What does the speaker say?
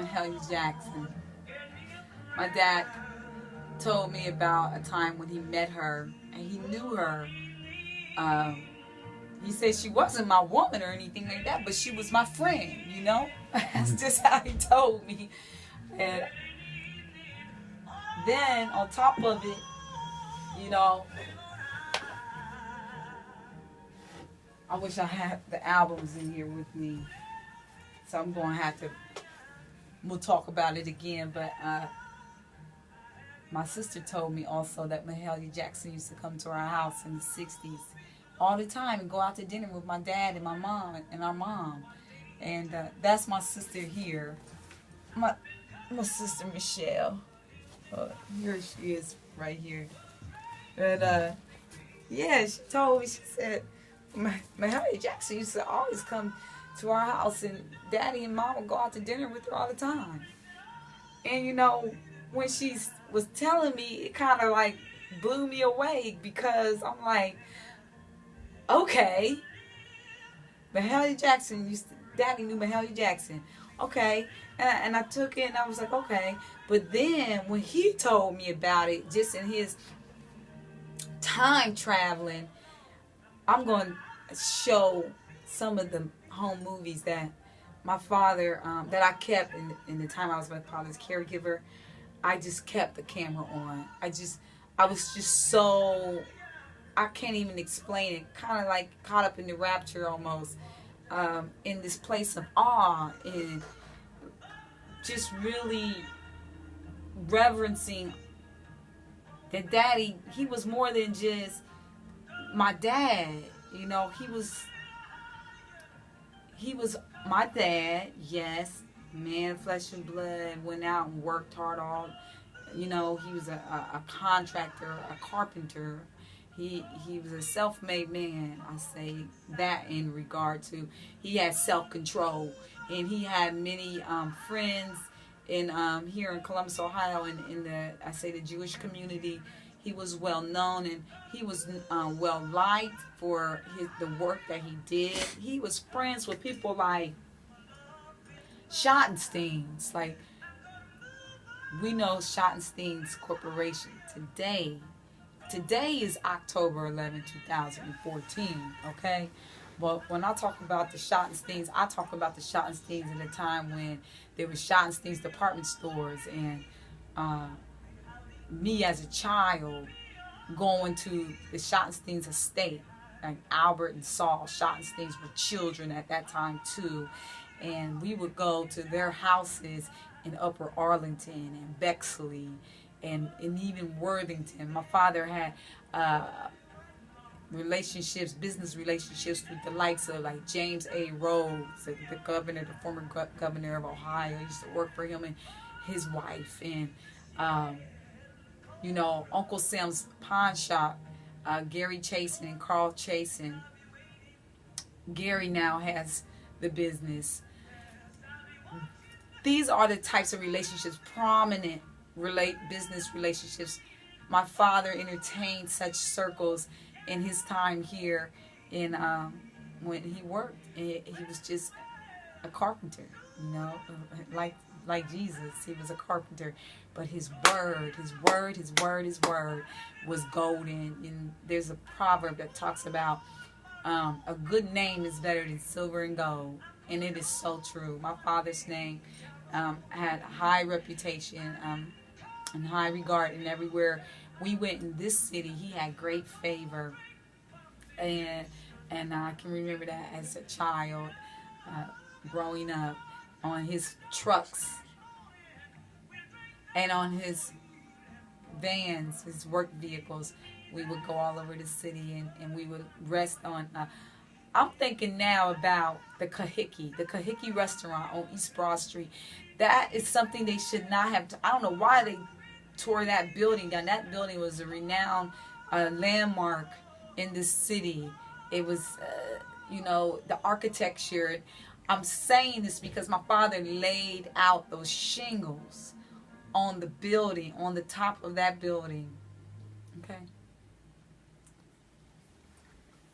Mahalia Jackson. My dad told me about a time when he met her and he knew her. He said she wasn't my woman or anything like that, but she was my friend, you know? That's just how he told me. And then on top of it, you know, I wish I had the albums in here with me. So I'm going to have to, we'll talk about it again. But my sister told me also that Mahalia Jackson used to come to our house in the 60s all the time and go out to dinner with my dad and my mom and our mom. And that's my sister here. My sister Michelle. Here she is right here. But yeah, she told me, she said, Mahalia Jackson used to always come to our house and Daddy and Mom would go out to dinner with her all the time. And you know, when she was telling me, it kind of like blew me away because I'm like, okay, Mahalia Jackson Daddy knew Mahalia Jackson. Okay, and I took it and I was like, okay. But then when he told me about it, just in his time traveling, I'm going to show some of the home movies that my father, that I kept in the time I was my father's caregiver. I just kept the camera on. I was just so, I can't even explain it, kind of like caught up in the rapture almost, in this place of awe and just really reverencing that Daddy, he was more than just my dad. You know, he was my dad, yes, man, flesh and blood, went out and worked hard all, you know, he was a contractor, a carpenter. He was a self-made man. I say that in regard to, he had self-control, and he had many friends in here in Columbus, Ohio, in the, I say, the Jewish community. He was well known and he was well liked for the work that he did. He was friends with people like Schottensteins. Like, we know Schottenstein's Corporation today. Today is October 11, 2014, okay? But when I talk about the Schottensteins, I talk about the Schottensteins in a time when there was Schottenstein's department stores, and me as a child going to the Schottenstein's estate, like Albert and Saul Schottensteins were children at that time too, and we would go to their houses in Upper Arlington and Bexley and even Worthington. My father had relationships, business relationships with the likes of like James A. Rhodes, the governor, the former governor of Ohio. I used to work for him and his wife, and you know, Uncle Sam's pawn shop, Gary Chasen and Carl Chasen. Gary now has the business. These are the types of relationships, prominent business relationships. My father entertained such circles in his time here in when he worked. He was just a carpenter, you know, like Jesus. He was a carpenter, but his word was golden. And there's a proverb that talks about a good name is better than silver and gold, and it is so true. My father's name had a high reputation and high regard, and everywhere we went in this city, he had great favor. And I can remember that as a child, growing up, on his trucks and on his vans, his work vehicles. We would go all over the city, and we would rest on. I'm thinking now about the Kahiki restaurant on East Broad Street. That is something they should not have. I don't know why they tore that building down. That building was a renowned landmark in this city. It was, you know, the architecture. I'm saying this because my father laid out those shingles on the building, on the top of that building. Okay.